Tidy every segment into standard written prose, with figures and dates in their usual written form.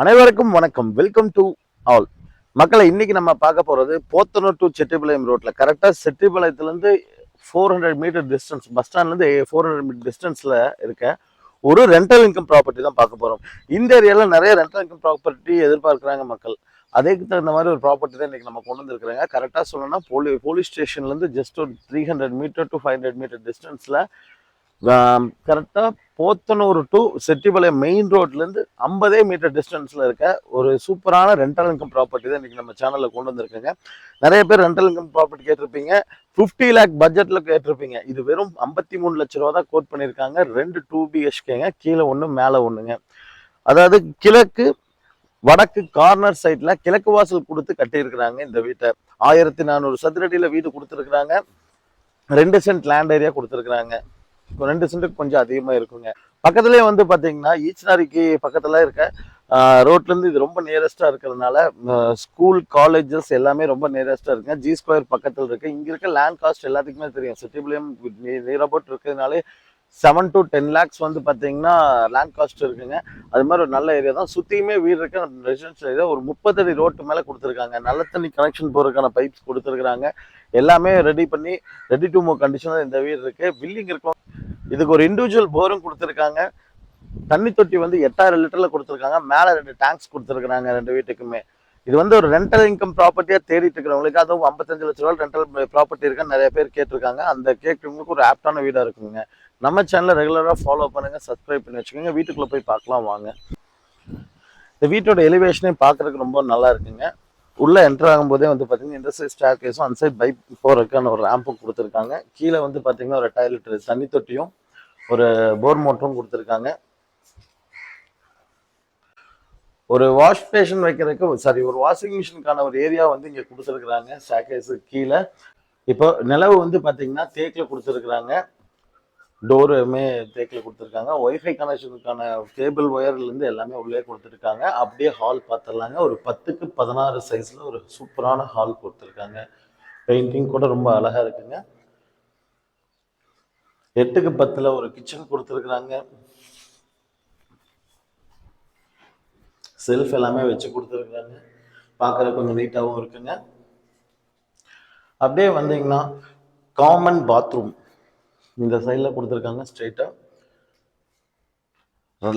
அனைவருக்கும் வணக்கம். Welcome to all மக்களை. இன்னைக்கு நம்ம பார்க்க போறது போத்தனூர் டு செட்டிபாளையம் ரோட்ல, கரெக்டா செட்டிபாளையத்துல இருந்து 400 மீட்டர் டிஸ்டன்ஸ், பஸ் ஸ்டாண்ட்ல இருந்து 400 மீட்டர் டிஸ்டன்ஸ்ல இருக்க ஒரு ரெண்டல் இன்கம் ப்ராப்பர்ட்டி தான் பார்க்க போறோம். இந்த ஏரியால நிறைய ரெண்டல் இன்கம் ப்ராப்பர்ட்டி எதிர்பார்க்கிறாங்க மக்கள். அதுக்கு தகுந்த மாதிரி ஒரு ப்ராப்பர்ட்டி தான் இன்னைக்கு நம்ம கொண்டு வந்துருக்காங்க. கரெக்டா சொல்லணும்னா போலீஸ் ஸ்டேஷன்ல இருந்து ஜஸ்ட் ஒரு 300 மீட்டர் டு 500 மீட்டர் டிஸ்டன்ஸ்ல, கரெக்டாக போத்தனூர் டு செட்டிபாளையம் மெயின் ரோட்லேருந்து 50 மீட்டர் டிஸ்டன்ஸில் இருக்க ஒரு சூப்பரான ரெண்டல் இன்கம் ப்ராப்பர்ட்டி தான் இன்றைக்கி நம்ம சேனலில் கொண்டு வந்திருக்கேங்க. நிறைய பேர் ரெண்டல் இன்கம் ப்ராப்பர்ட்டி கேட்டிருப்பீங்க, 50 லேக் பட்ஜெட்டில் கேட்டிருப்பீங்க. இது வெறும் 53 லட்ச ரூபா தான் கோட் பண்ணியிருக்காங்க. 2 2BHKங்க, கீழே ஒன்று மேலே ஒன்றுங்க. அதாவது கிழக்கு வடக்கு கார்னர் சைடில் கிழக்கு வாசல் கொடுத்து கட்டியிருக்கிறாங்க. இந்த வீட்டை 1400 சதுரடியில் வீடு கொடுத்துருக்குறாங்க. 2 சென்ட் லேண்ட் ஏரியா கொடுத்துருக்குறாங்க. 2 சென்ட்டுக்கு கொஞ்சம் அதிகமாக இருக்குங்க. பக்கத்துலேயே வந்து பார்த்தீங்கன்னா ஈச்சனாரிக்கு பக்கத்தில் இருக்க ரோட்லேருந்து இது ரொம்ப நியரஸ்ட்டாக இருக்கிறதுனால ஸ்கூல் காலேஜஸ் எல்லாமே ரொம்ப நியரஸ்ட்டாக இருக்குங்க. G2 பக்கத்தில் இருக்குது. இங்கே இருக்க லேண்ட் காஸ்ட் எல்லாத்துக்குமே தெரியும். செட்டிபாளையம் நியர் அபவுட் இருக்கிறதுனாலே 7 to 10 lakhs வந்து பார்த்தீங்கன்னா லேண்ட் காஸ்ட் இருக்குங்க. அது மாதிரி ஒரு நல்ல ஏரியா தான். சுற்றியுமே வீடு இருக்க ரெசிடென்ஷியல் ஏரியா. ஒரு 30 அடி ரோட்டு மேலே கொடுத்துருக்காங்க. நல்ல தண்ணி கனெக்ஷன் போகிறதுக்கான பைப்ஸ் கொடுத்துருக்குறாங்க. எல்லாமே ரெடி பண்ணி ரெடி டு மூவ் கண்டிஷனில் இந்த வீடு இருக்குது. பில்டிங் இருக்கும். இதுக்கு ஒரு இண்டிவிஜுவல் போரும் கொடுத்துருக்காங்க. தண்ணி தொட்டி வந்து 8000 லிட்டரில் கொடுத்துருக்காங்க. மேலே 2 டேங்க்ஸ் கொடுத்துருக்குறாங்க 2 வீட்டுக்குமே. இது வந்து ஒரு ரெண்டல் இன்கம் ப்ராப்பர்ட்டியாக தேடிட்டு இருக்கிறவங்களுக்கு, அதுவும் 55 லட்ச ரூபா ரெண்டல் ப்ராப்பர்ட்டி இருக்குன்னு நிறைய பேர் கேட்டிருக்காங்க. அந்த கேட்குறவங்களுக்கு ஒரு ஆப்டான வீடாக இருக்குங்க. நம்ம சேனலை ரெகுலராக ஃபாலோ பண்ணுங்கள், சப்ஸ்கிரைப் பண்ணி வச்சுக்கோங்க. வீட்டுக்குள்ளே போய் பார்க்கலாம் வாங்க. இந்த வீட்டோட எலிவேஷனே பார்க்குறதுக்கு ரொம்ப நல்லா இருக்குங்க. உள்ளே என்ட்ரு ஆகும்போதே வந்து பார்த்தீங்கன்னா இந்த சைட் ஸ்டேர் கேஸும் அந்த சைட் பைக் போகிறதுக்கான ஒரு ரேம்பும் கொடுத்துருக்காங்க. கீழே வந்து பார்த்தீங்கன்னா ஒரு 8000 லிட்டர் தண்ணி தொட்டியும் ஒரு போர் மோட்டரும் கொடுத்துருக்காங்க. ஒரு வாஷ் ஸ்டேஷன் வைக்கிறதுக்கு ஒரு வாஷிங் மிஷினுக்கான ஒரு ஏரியா வந்து இங்கே கொடுத்துருக்குறாங்க ஸ்டேர்கேஸுக்கு கீழே. இப்போ நிலவு வந்து பார்த்தீங்கன்னா தேக்கில் கொடுத்துருக்குறாங்க. டோருமே தேக்கில் கொடுத்துருக்காங்க. ஒய்ஃபை கனெக்ஷனுக்கான கேபிள் ஒயர்லேருந்து எல்லாமே உள்ளே கொடுத்துருக்காங்க. அப்படியே ஹால் பார்த்துடலாங்க. ஒரு 10க்கு 16 சைஸில் ஒரு சூப்பரான ஹால் கொடுத்துருக்காங்க. பெயிண்டிங் கூட ரொம்ப அழகாக இருக்குங்க. 8க்கு 10ல் ஒரு கிச்சன் கொடுத்துருக்குறாங்க. செல்ஃப் எல்லாமே வச்சு கொடுத்துருக்குறாங்க. பார்க்குற கொஞ்சம் நீட்டாகவும் இருக்குங்க. அப்படியே வந்தீங்கன்னா காமன் பாத்ரூம் இந்த சைடில் கொடுத்துருக்காங்க. ஸ்ட்ரெயிட்டாக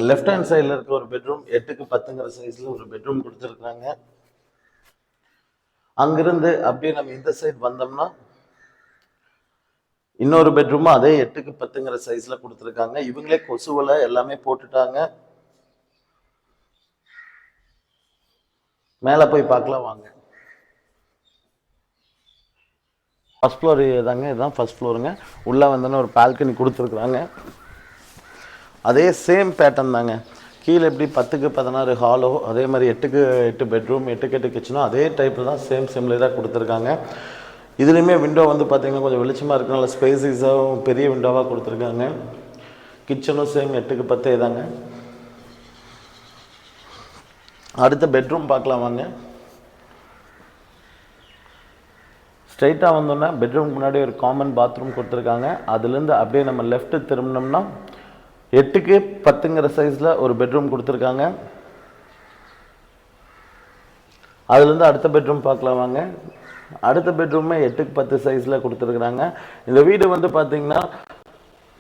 லெஃப்ட் ஹேண்ட் சைடில் இருக்க ஒரு பெட்ரூம் 8க்கு 10ங்கிற சைஸில் ஒரு பெட்ரூம் கொடுத்துருக்குறாங்க. அங்கிருந்து அப்படியே நம்ம இந்த சைடு வந்தோம்னா இன்னொரு பெட்ரூமும் அதே 8க்கு 10ங்கிற சைஸில் கொடுத்துருக்காங்க. இவங்களே கொசுவலை எல்லாமே போட்டுட்டாங்க. மேலே போய் பார்க்கலாம் வாங்க. ஃபர்ஸ்ட் ஃப்ளோர் தாங்க, இதுதான் ஃபர்ஸ்ட் ஃப்ளோருங்க. உள்ளே வந்தோன்னா ஒரு பால்கனி கொடுத்துருக்குறாங்க. அதே சேம் பேட்டர்ன் தாங்க. கீழே எப்படி 10க்கு 16 ஹாலோ, அதே மாதிரி 8க்கு 8 பெட்ரூம், 8க்கு 8 கிச்சனோ அதே டைப்பில் தான் சேம் சிம்லேயே கொடுத்துருக்காங்க. இதுலேயுமே விண்டோ வந்து பார்த்தீங்கன்னா கொஞ்சம் வெளிச்சமாக இருக்கனால ஸ்பேசிஸாகவும் பெரிய விண்டோவாக கொடுத்துருக்காங்க. கிச்சனும் சேம் 8க்கு 10 தாங்க. அடுத்த பெட்ரூம் பார்க்கலாம் வாங்க. ஸ்ட்ரைட்டாக வந்தோன்னா பெட்ரூம் முன்னாடி ஒரு காமன் பாத்ரூம் கொடுத்துருக்காங்க. அதுலேருந்து அப்படியே நம்ம லெஃப்ட்டு திரும்பினோம்னா 8க்கு 10ங்கிற சைஸில் ஒரு பெட்ரூம் கொடுத்துருக்காங்க. அதுலேருந்து அடுத்த பெட்ரூம் பார்க்கலாம் வாங்க. அடுத்த பெட்ரூமே 8க்கு 10 சைஸில் கொடுத்துருக்குறாங்க. இந்த வீடு வந்து பார்த்திங்கன்னா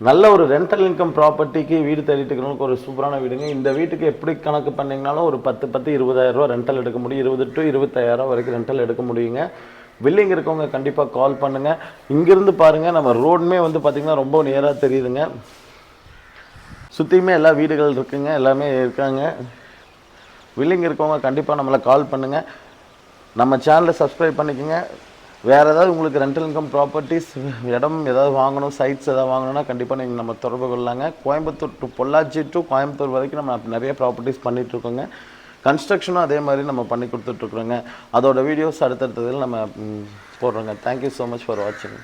நல்ல ஒரு ரெண்டல் இன்கம் ப்ராப்பர்ட்டிக்கு வீடு தேடிட்டு இருக்கிறவங்களுக்கு ஒரு சூப்பரான வீடுங்க. இந்த வீட்டுக்கு எப்படி கணக்கு பண்ணிங்கனாலும் ஒரு 10-20,000 ரூபா ரெண்டல் எடுக்க முடியும். 20 to 25,000 வரைக்கும் ரெண்டல் எடுக்க முடியுங்க. வில்லிங் இருக்கவங்க கண்டிப்பாக கால் பண்ணுங்கள். இங்கேருந்து பாருங்கள், நம்ம ரோடுமே வந்து பார்த்திங்கன்னா ரொம்ப நியராக தெரியுதுங்க. சுற்றியுமே எல்லா வீடுகள் இருக்குங்க, எல்லாமே இருக்காங்க. வில்லிங் இருக்கவங்க கண்டிப்பாக நம்மளை கால் பண்ணுங்கள். நம்ம சேனலை சப்ஸ்கிரைப் பண்ணிக்கோங்க. வேறு ஏதாவது உங்களுக்கு ரெண்டல் இன்கம் ப்ராப்பர்ட்டிஸ், இடம் ஏதாவது வாங்கணும், சைட்ஸ் ஏதாவது வாங்கணும்னா கண்டிப்பாக நீங்கள் நம்ம தொடர்பு கொள்ளலாங்க. கோயம்புத்தூர் டு பொள்ளாச்சி டு கோயம்புத்தூர் வரைக்கும் நம்ம நிறைய ப்ராப்பர்ட்டிஸ் பண்ணிகிட்ருக்கோங்க. கன்ஸ்ட்ரக்ஷனும் அதே மாதிரி நம்ம பண்ணி கொடுத்துட்ருக்குறோங்க. அதோட வீடியோஸ் அடுத்தடுத்ததில் நம்ம போடுறோங்க. தேங்க்யூ ஸோ மச் ஃபார் வாட்சிங்.